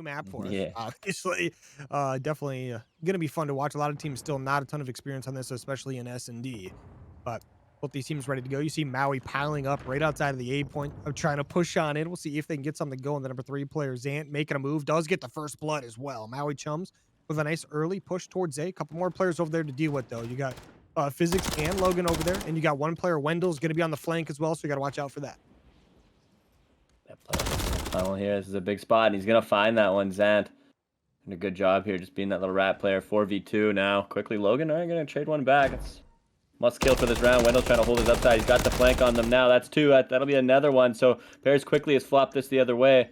map for us. Yeah. Obviously, definitely going to be fun to watch. A lot of teams still not a ton of experience on this, especially in S&D. But both these teams ready to go. You see Maui piling up right outside of the A point of trying to push on in. We'll see if they can get something going. The number 3 player, Zant, making a move. Does get the first blood as well. Maui Chums with a nice early push towards A. A couple more players over there to deal with, though. You got Physics and Logan over there. And you got one player, Wendell's going to be on the flank as well, so you got to watch out for that. That tunnel here. This is a big spot, and he's gonna find that one. Zant doing a good job here, just being that little rat player. 4v2 now. Quickly, Logan. All right, gonna trade one back. It's must kill for this round. Wendell's trying to hold his upside. He's got the flank on them now. That's 2. That'll be another one. So Paris quickly has flopped this the other way.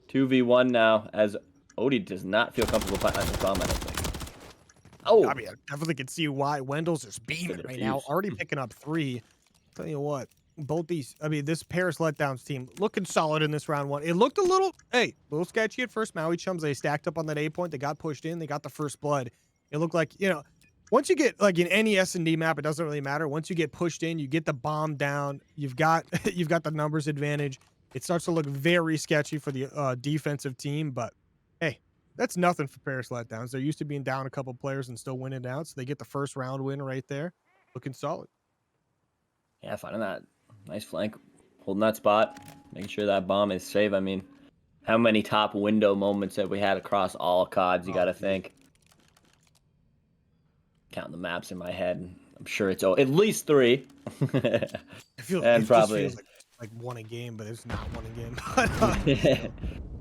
2v1 now, as Odie does not feel comfortable planting this bomb, I don't think. Oh, I mean, I definitely can see why Wendell's is beaming right now. Already picking up 3. Tell you what, both these, I mean, this Paris Letdowns team looking solid in this round 1. It looked a little sketchy at first. Maui Chums, they stacked up on that A point. They got pushed in. They got the first blood. It looked like, once you get, like, in any S&D map, it doesn't really matter. Once you get pushed in, you get the bomb down. You've got you've got the numbers advantage. It starts to look very sketchy for the defensive team, but hey, that's nothing for Paris Letdowns. They're used to being down a couple players and still winning out, so they get the first round win right there. Looking solid. yeah, finding that nice flank, holding that spot, making sure that bomb is safe. I mean, how many top window moments have we had across all CODs? You got to think. Counting the maps in my head, I'm sure it's at least 3. I feel and it probably just feels like one a game, but it's not one a game.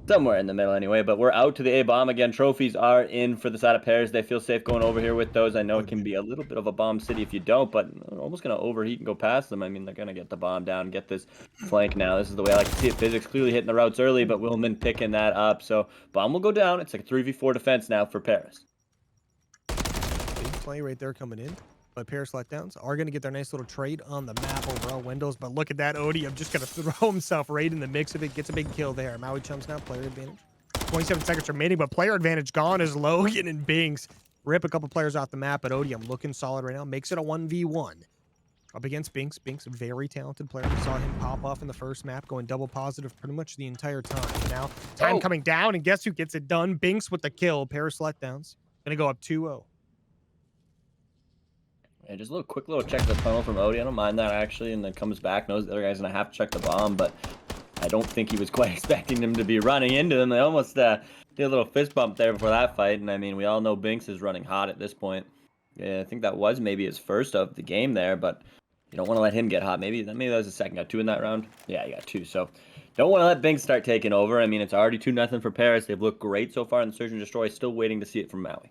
somewhere in the middle anyway. But we're out to the A bomb again. Trophies are in for the side of Paris. They feel safe going over here with those. I know it can be a little bit of a bomb city if you don't, but almost gonna overheat and go past them. I mean, they're gonna get the bomb down, get this flank now. This is the way I like to see it. Physics clearly hitting the routes early, but Willman picking that up. So bomb will go down. It's like a 3v4 defense now for Paris. Big play right there coming in. But Paris Letdowns are going to get their nice little trade on the map overall. Wendell's, but look at that. Odie, I'm just going to throw himself right in the mix of it. Gets a big kill there. Maui Chums now, player advantage. 27 seconds remaining, but player advantage gone as Logan and Binks rip a couple players off the map. But Odie, I'm looking solid right now. Makes it a 1v1. Up against Binks. Binks, a very talented player. We saw him pop off in the first map, going double positive pretty much the entire time. Now, time coming down, and guess who gets it done? Binks with the kill. Paris Letdowns. Going to go up 2-0. Yeah, just a quick little check of the tunnel from Odie. I don't mind that, actually. And then comes back, knows the other guy's going to have to check the bomb. But I don't think he was quite expecting them to be running into them. They almost did a little fist bump there before that fight. And, I mean, we all know Binks is running hot at this point. Yeah, I think that was maybe his first of the game there. But you don't want to let him get hot. Maybe that was the second. Got 2 in that round. Yeah, he got 2. So don't want to let Binks start taking over. I mean, it's already 2-0 for Paris. They've looked great so far in the Search and Destroy. Still waiting to see it from Maui.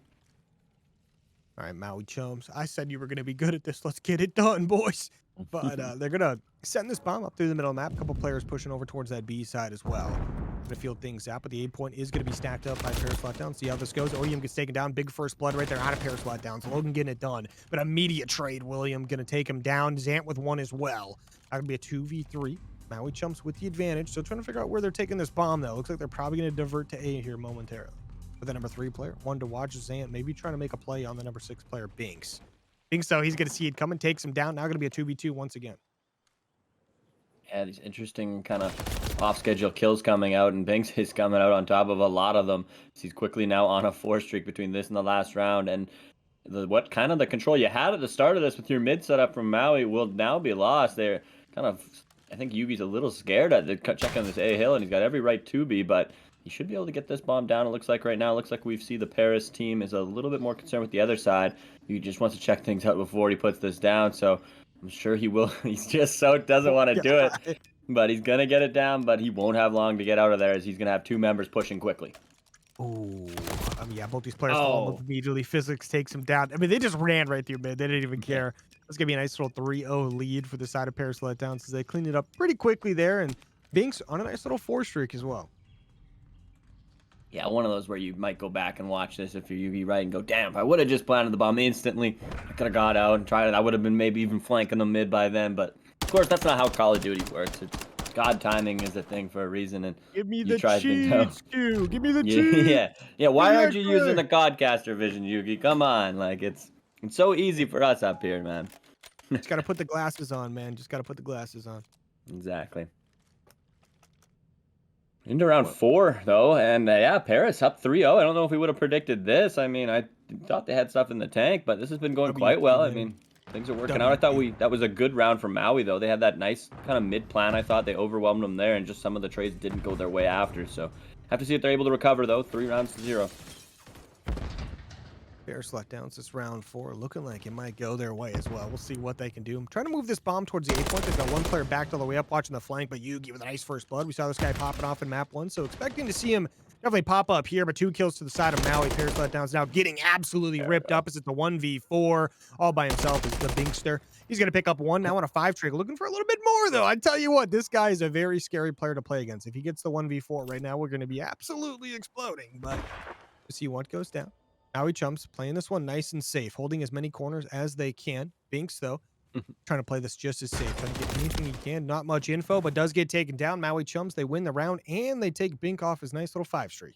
All right, Maui Chums. I said you were going to be good at this. Let's get it done, boys. But they're going to send this bomb up through the middle of the map. A couple players pushing over towards that B side as well. Going to field things out, but the A point is going to be stacked up by Paris Letdowns. See how this goes. William gets taken down. Big first blood right there out of Paris Letdowns. Logan getting it done. But immediate trade, William going to take him down. Zant with 1 as well. That could be a 2v3. Maui Chums with the advantage. So trying to figure out where they're taking this bomb, though. Looks like they're probably going to divert to A here momentarily. With the number 3 player, one to watch Zant, maybe trying to make a play on the number 6 player, Binks. Binks, though, he's going to see it coming, takes him down. Now going to be a 2v2 once again. Yeah, these interesting kind of off-schedule kills coming out, and Binks is coming out on top of a lot of them. He's quickly now on a 4 streak between this and the last round, and what kind of the control you had at the start of this with your mid setup from Maui will now be lost. They're kind of, I think Yugi's a little scared at the checking this A hill, and he's got every right to be, but he should be able to get this bomb down. It looks like right now. It looks like we see the Paris team is a little bit more concerned with the other side. He just wants to check things out before he puts this down. So I'm sure he will. He's just so doesn't want to do it. But he's going to get it down, but he won't have long to get out of there as he's going to have 2 members pushing quickly. Oh, yeah, both these players fall up immediately. Physics takes him down. I mean, they just ran right through mid. They didn't even care. It's going to be a nice little 3-0 lead for the side of Paris Letdowns as they cleaned it up pretty quickly there. And Binks on a nice little 4 streak as well. Yeah, one of those where you might go back and watch this if you're Yugi, right, and go, damn, if I would have just planted the bomb instantly, I could have got out and tried it. I would have been maybe even flanking the mid by then. But, of course, that's not how Call of Duty works. God timing is a thing for a reason. And give me the cheats, Q. Give me the cheats. Yeah. Why aren't you using the Godcaster vision, Yugi? Come on. Like, it's so easy for us up here, man. Just got to put the glasses on, man. Just got to put the glasses on. Exactly. Into round 4, though, and yeah, Paris up 3-0. I don't know if we would have predicted this. I mean, I thought they had stuff in the tank, but this has been going quite well. I mean, things are working out. I thought that was a good round for Maui, though. They had that nice kind of mid-plan, I thought. They overwhelmed them there, and just some of the trades didn't go their way after. So, have to see if they're able to recover, though. 3 rounds to 0. Paris Letdowns this round 4, looking like it might go their way as well. We'll see what they can do. I'm trying to move this bomb towards the A point. They've got one player backed all the way up watching the flank, but Yugi with a nice first blood. We saw this guy popping off in map 1, so expecting to see him definitely pop up here, but 2 kills to the side of Maui. Paris Letdowns now getting absolutely ripped up as it's the 1v4 all by himself as the Binkster. He's going to pick up 1 now on a 5 trigger. Looking for a little bit more, though. I tell you what, this guy is a very scary player to play against. If he gets the 1v4 right now, we're going to be absolutely exploding, but we'll see what goes down. Maui Chums playing this one nice and safe, holding as many corners as they can. Binks, though, trying to play this just as safe. Trying to get anything he can. Not much info, but does get taken down. Maui Chums, they win the round, and they take Bink off his nice little 5 streak.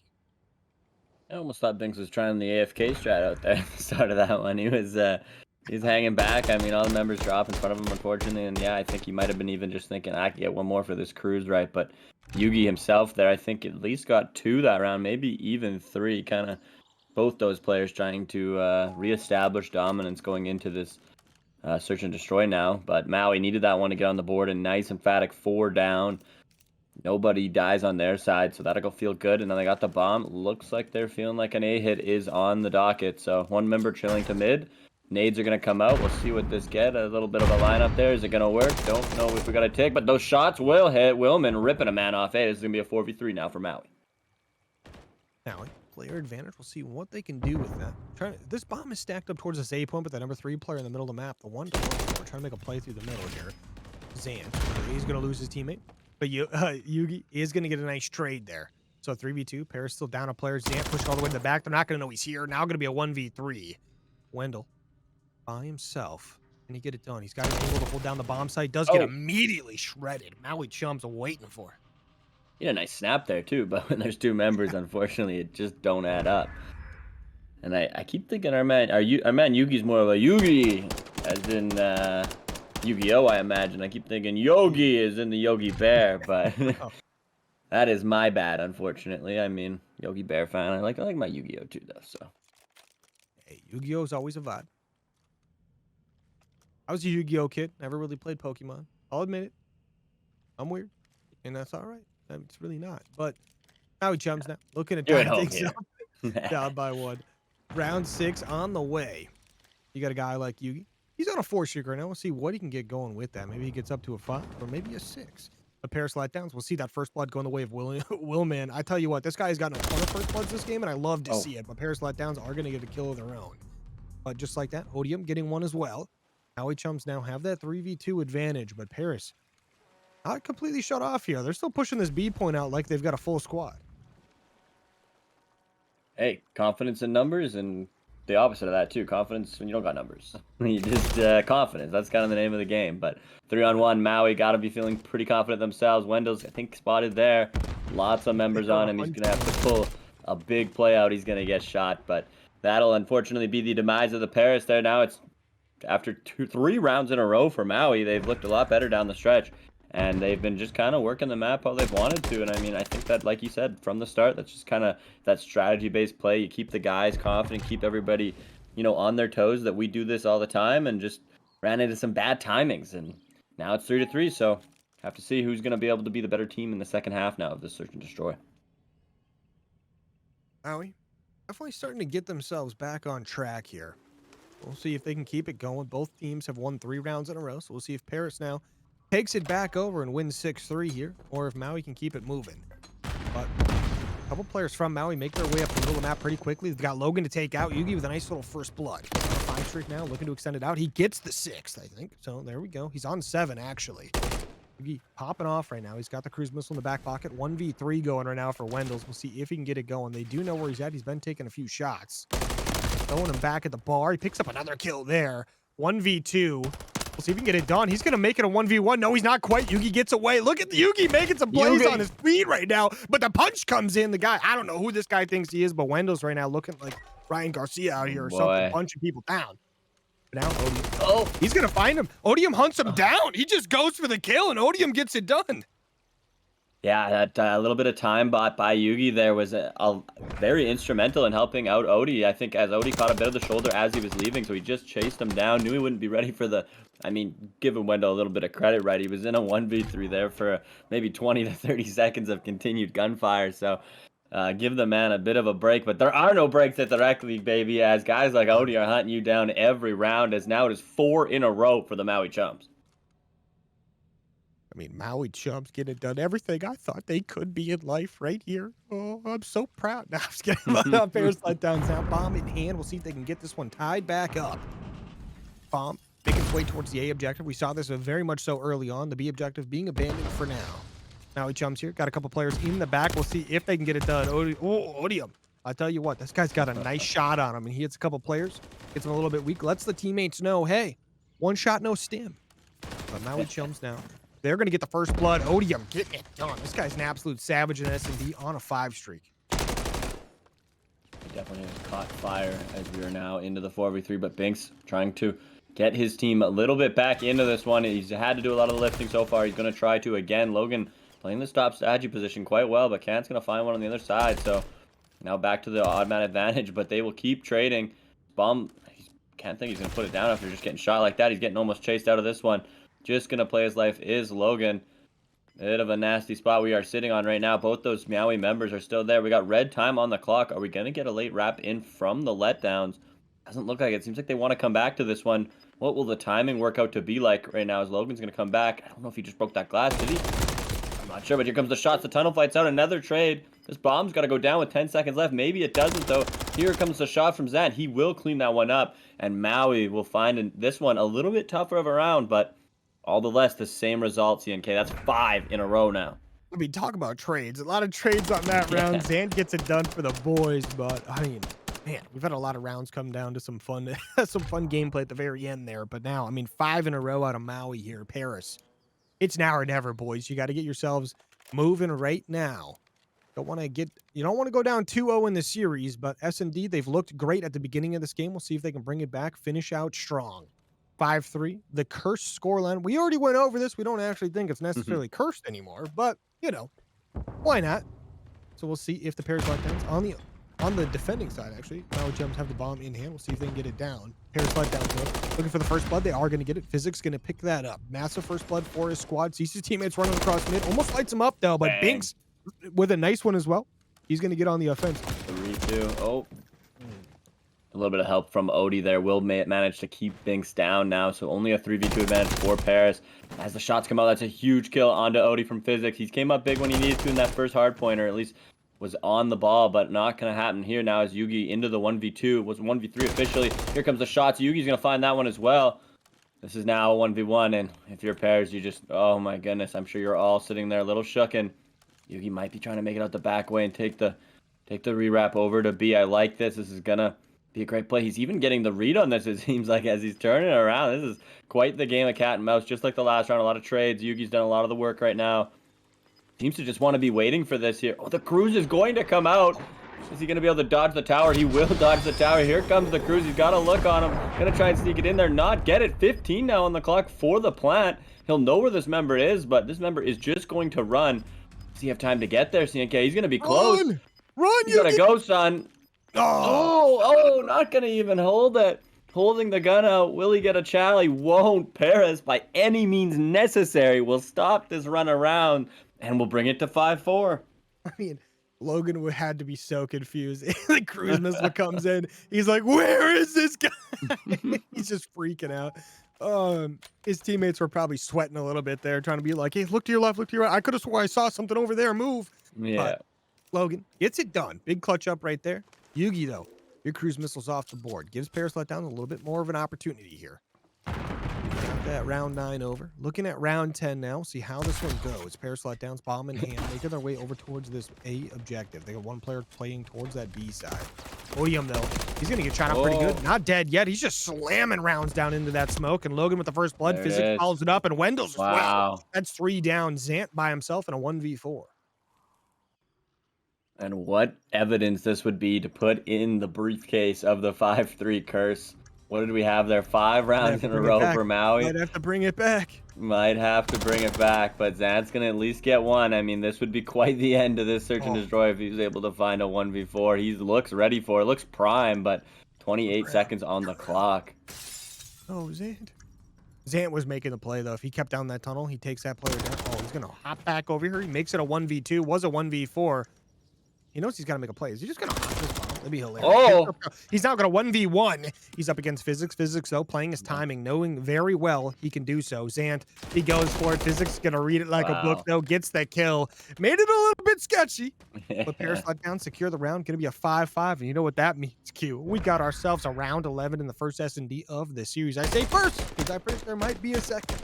I almost thought Binks was trying the AFK strat out there at the start of that one. He's hanging back. I mean, all the members drop in front of him, unfortunately. And yeah, I think he might have been even just thinking, I can get 1 more for this cruise, right? But Yugi himself there, I think at least got 2 that round, maybe even 3. Kind of both those players trying to reestablish dominance going into this search and destroy now. But Maui needed that one to get on the board. A nice, emphatic 4 down. Nobody dies on their side, so that'll feel good. And then they got the bomb. Looks like they're feeling like an A hit is on the docket. So 1 member chilling to mid. Nades are going to come out. We'll see what this get. A little bit of a lineup there. Is it going to work? Don't know if we got a take, but those shots will hit. Willman ripping a man off. Hey, this is going to be a 4v3 now for Maui. Maui, player advantage. We'll see what they can do with that. This bomb is stacked up towards this A point, but the number 3 player in the middle of the map, the 1-1. We're trying to make a play through the middle here. Zan. He's going to lose his teammate, but Yugi is going to get a nice trade there. So 3v2. Paris still down a player. Zan pushed all the way to the back. They're not going to know he's here. Now going to be a 1v3. Wendell by himself. Can he get it done? He's got his able to hold down the bomb site. Does get immediately shredded. Maui Chums waiting for it. Yeah, nice snap there too, but when there's 2 members, unfortunately, it just don't add up. And I keep thinking our man Yugi's more of a Yugi, as in Yu-Gi-Oh! I imagine. I keep thinking Yogi is in the Yogi Bear, but that is my bad, unfortunately. I mean, Yogi Bear fan. I like my Yu-Gi-Oh! Too, though. So, hey, Yu-Gi-Oh! Is always a vibe. I was a Yu-Gi-Oh! Kid. Never really played Pokemon. I'll admit it. I'm weird, and that's all right. It's really not. But Maui Chums now looking at things down by 1. Round 6 on the way. You got a guy like Yugi. He's on a 4 streak right now. We'll see what he can get going with that. Maybe he gets up to a 5 or maybe a 6. But Paris Letdowns, we'll see that first blood go in the way of Willman. I tell you what, this guy has gotten a ton of first bloods this game, and I love to see it. But Paris Letdowns are going to get a kill of their own. But just like that, Odium getting 1 as well. Maui Chums now have that 3v2 advantage, but Paris not completely shut off here. They're still pushing this B point out like they've got a full squad. Hey, confidence in numbers, and the opposite of that too. Confidence when you don't got numbers. You just confidence. That's kind of the name of the game. But 3-on-1, Maui got to be feeling pretty confident themselves. Wendell's, I think, spotted there. Lots of members on him. He's going to have to pull a big play out. He's going to get shot, but that'll unfortunately be the demise of the Paris there. Now it's after 3 rounds in a row for Maui. They've looked a lot better down the stretch. And they've been just kind of working the map how they've wanted to. And I mean, I think that, like you said, from the start, that's just kind of that strategy-based play. You keep the guys confident, keep everybody, on their toes, that we do this all the time, and just ran into some bad timings. And now it's 3-3, so have to see who's going to be able to be the better team in the second half now of this search and destroy. Maui, definitely starting to get themselves back on track here. We'll see if they can keep it going. Both teams have won 3 rounds in a row, so we'll see if Paris now takes it back over and wins 6-3 here, or if Maui can keep it moving. But a couple players from Maui make their way up the middle of the map pretty quickly. They've got Logan to take out. Yugi with a nice little first blood. 5 streak now, looking to extend it out. He gets the 6th, I think. So there we go. He's on 7, actually. Yugi popping off right now. He's got the cruise missile in the back pocket. 1v3 going right now for Wendell's. We'll see if he can get it going. They do know where he's at. He's been taking a few shots. Throwing him back at the bar. He picks up another kill there. 1v2. We'll see if he can get it done. He's going to make it a 1v1. No, he's not quite. Yugi gets away. Look at the Yugi making some plays on his feet right now. But the punch comes in. The guy, I don't know who this guy thinks he is, but Wendell's right now looking like Ryan Garcia out here or something, punching people down. Now Odium. Oh, he's going to find him. Odium hunts him down. He just goes for the kill, and Odium gets it done. Yeah, that little bit of time bought by Yugi there was very instrumental in helping out Odie. I think as Odie caught a bit of the shoulder as he was leaving, so he just chased him down. Knew he wouldn't be ready for the. I mean, giving Wendell a little bit of credit, right? He was in a 1v3 there for maybe 20 to 30 seconds of continued gunfire. So give the man a bit of a break. But there are no breaks at the Rec League, baby, as guys like Odie are hunting you down every round, as now it is 4 in a row for the Maui Chums. I mean, Maui Chums getting done everything I thought they could be in life right here. Oh, I'm so proud. Now I'm just kidding. Paris Letdowns now, bomb in hand. We'll see if they can get this one tied back up. Bomb making its way towards the A objective. We saw this very much so early on. The B objective being abandoned for now. Maui Chums here. Got a couple players in the back. We'll see if they can get it done. Odium. I tell you what, this guy's got a nice shot on him, and he hits a couple players. Gets him a little bit weak. Lets the teammates know, hey, one shot, no stim. But Maui Chums now. They're going to get the first blood. Odium getting it done. This guy's an absolute savage in S&D on a 5 streak. He definitely has caught fire as we are now into the 4v3, but Binks trying to get his team a little bit back into this one. He's had to do a lot of the lifting so far. He's going to try to again. Logan playing the stop strategy position quite well, but Kant's going to find one on the other side. So now back to the odd man advantage, but they will keep trading. Bomb, can't think he's going to put it down after just getting shot like that. He's getting almost chased out of this one. Just going to play his life is Logan. Bit of a nasty spot we are sitting on right now. Both those MWIII members are still there. We got red time on the clock. Are we going to get a late wrap in from the Letdowns? Doesn't look like it. Seems like they want to come back to this one. What will the timing work out to be like right now as Logan's going to come back? I don't know if he just broke that glass, did he? I'm not sure, but here comes the shots. The tunnel fight's out. Another trade. This bomb's got to go down with 10 seconds left. Maybe it doesn't, though. Here comes the shot from Zan. He will clean that one up, and MWIII will find this one a little bit tougher of a round, but all the less the same result, CNK. That's 5 in a row now. I mean, talk about trades. A lot of trades on that round. Zan gets it done for the boys, but I mean, man, we've had a lot of rounds come down to some fun gameplay at the very end there. But now, I mean, 5 in a row out of MWIII here. Paris. It's now or never, boys. You got to get yourselves moving right now. You don't want to go down 2-0 in the series, but S&D, they've looked great at the beginning of this game. We'll see if they can bring it back, finish out strong. 5-3, the cursed scoreline. We already went over this. We don't actually think it's necessarily cursed anymore, but, you know, why not? So we'll see if the Paris Letdowns on the defending side, actually. Maui Chums have the bomb in hand. We'll see if they can get it down. Paris Letdowns looking for the first blood. They are going to get it. Physics going to pick that up. Massive first blood for his squad. Sees his teammates running across mid. Almost lights him up, though, but Bang. Binks with a nice one as well. He's going to get on the offense. 3-2. Oh. A little bit of help from Odie there. Will manage to keep Binks down now, so only a 3v2 advantage for Paris. As the shots come out, that's a huge kill onto Odie from Physics. He's came up big when he needed to in that first hard point, or at least was on the ball, but not going to happen here now as Yugi into the 1v2. Was 1v3 officially. Here comes the shots. Yugi's going to find that one as well. This is now a 1v1, and if you're Paris, you just, oh my goodness, I'm sure you're all sitting there a little shooken. Yugi might be trying to make it out the back way and take the rewrap over to B. I like this. This is going to be a great play. He's even getting the read on this, it seems like, as he's turning it around. This is quite the game of cat and mouse, just like the last round. A lot of trades. Yugi's done a lot of the work right now. Seems to just want to be waiting for this here. Oh, the cruise is going to come out. Is he going to be able to dodge the tower? He will dodge the tower. Here comes the cruise. He's got a look on him. Going to try and sneak it in there. Not get it. 15 now on the clock for the plant. He'll know where this member is, but this member is just going to run. Does he have time to get there, CNK? He's going to be close. Run, you gotta go, son. Oh, not gonna even hold it. Holding the gun out. Will he get a chow? He won't. Paris, by any means necessary, will stop this run around and will bring it to 5-4. I mean, Logan had to be so confused. The cruise missile comes in. He's like, where is this guy? He's just freaking out. His teammates were probably sweating a little bit there, trying to be like, hey, look to your left, look to your right. I could have swore I saw something over there. Move. Yeah. But Logan gets it done. Big clutch up right there. Yugi, though, your cruise missile's off the board. Gives Paris Letdowns a little bit more of an opportunity here. Got that round 9 over. Looking at round 10 now. See how this one goes. Paris Letdowns, bomb in hand, making their way over towards this A objective. They got one player playing towards that B side. Odium, though, he's going to get shot up pretty good. Not dead yet. He's just slamming rounds down into that smoke. And Logan with the first blood. Physics follows it up. And Wendell's as well. That's 3 down. Zant by himself in a 1v4. And what evidence this would be to put in the briefcase of the 5-3 curse. What did we have there? 5 rounds in a row for MWIII. Might have to bring it back. Might have to bring it back, but Zant's gonna at least get one. I mean, this would be quite the end of this search and Oh. destroy if he was able to find a 1v4. He looks ready for it. Looks prime, but 28 seconds on the clock. Oh, Zant. Zant was making the play, though. If he kept down that tunnel, he takes that player down. Oh, he's going to hop back over here. He makes it a 1v2. Was a 1v4. He knows he's got to make a play. Is he just going to hop this bomb? That'd be hilarious. Oh! He's now going to 1v1. He's up against Physics. Physics, though, playing his timing, knowing very well he can do so. Zant, he goes for it. Physics going to read it like a book, though. Gets the kill. Made it a little bit sketchy. But Paris Letdowns secure the round. Going to be a 5-5. And you know what that means, Q. We got ourselves a round 11 in the first S&D of the series. I say first, because I predict there might be a second.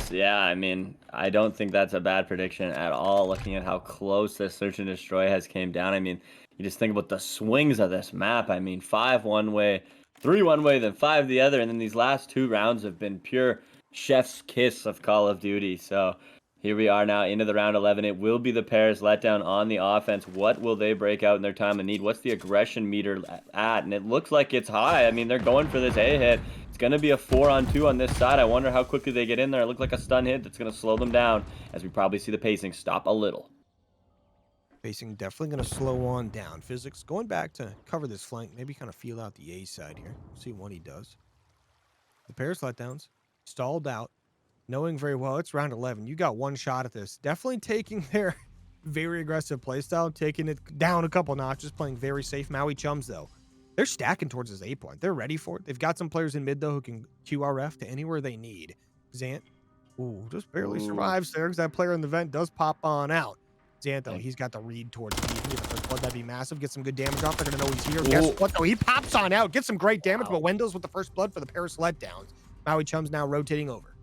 Yeah, I mean, I don't think that's a bad prediction at all, looking at how close this search and destroy has came down. I mean, you just think about the swings of this map. I mean, 5 one way, 3 one way, then 5 the other, and then these last 2 rounds have been pure chef's kiss of Call of Duty. So here we are now into the round 11. It will be the Paris Letdown on the offense. What will they break out in their time of need? What's the aggression meter at? And it looks like it's high. I mean, they're going for this A hit. It's going to be a 4-on-2 on this side. I wonder how quickly they get in there. It looked like a stun hit that's going to slow them down, as we probably see the pacing stop a little. Pacing definitely going to slow on down. Physics going back to cover this flank. Maybe kind of feel out the A side here. See what he does. The Paris Letdowns stalled out, knowing very well it's round 11. You got one shot at this. Definitely taking their very aggressive playstyle, taking it down a couple notches, playing very safe. Maui Chums, though, they're stacking towards this A point. They're ready for it. They've got some players in mid, though, who can QRF to anywhere they need. Zant, ooh, just barely survives there because that player in the vent does pop on out. Zant, though, he's got the read towards B. If he can get the first blood, that'd be massive. Get some good damage off. They're going to know he's here. Guess what, though? He pops on out. Gets some great damage, but Wendell's with the first blood for the Paris Letdowns. Maui Chums now rotating over.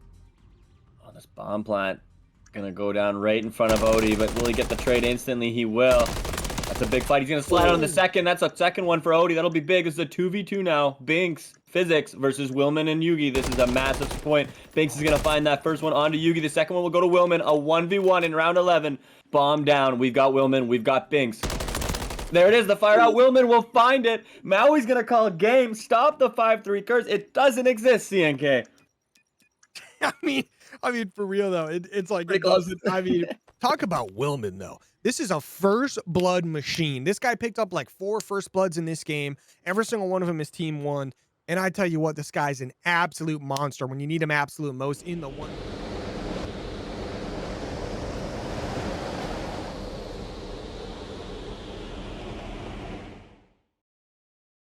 Oh, this bomb plant going to go down right in front of Odie, but will he get the trade instantly? He will. That's a big fight. He's going to slide on the second. That's a second one for Odie. That'll be big. This is a 2v2 now. Binks, Physics versus Willman and Yugi. This is a massive point. Binks is going to find that first one onto Yugi. The second one will go to Willman. A 1v1 in round 11. Bomb down. We've got Willman. We've got Binks. There it is. The fire out. Willman will find it. Maui's going to call game. Stop the 5-3 curse. It doesn't exist, CNK. I mean, for real, though, it's like, I mean, talk about Willman, though. This is a first blood machine. This guy picked up like 4 first bloods in this game. Every single one of them his team won. And I tell you what, this guy's an absolute monster when you need him absolute most in the one.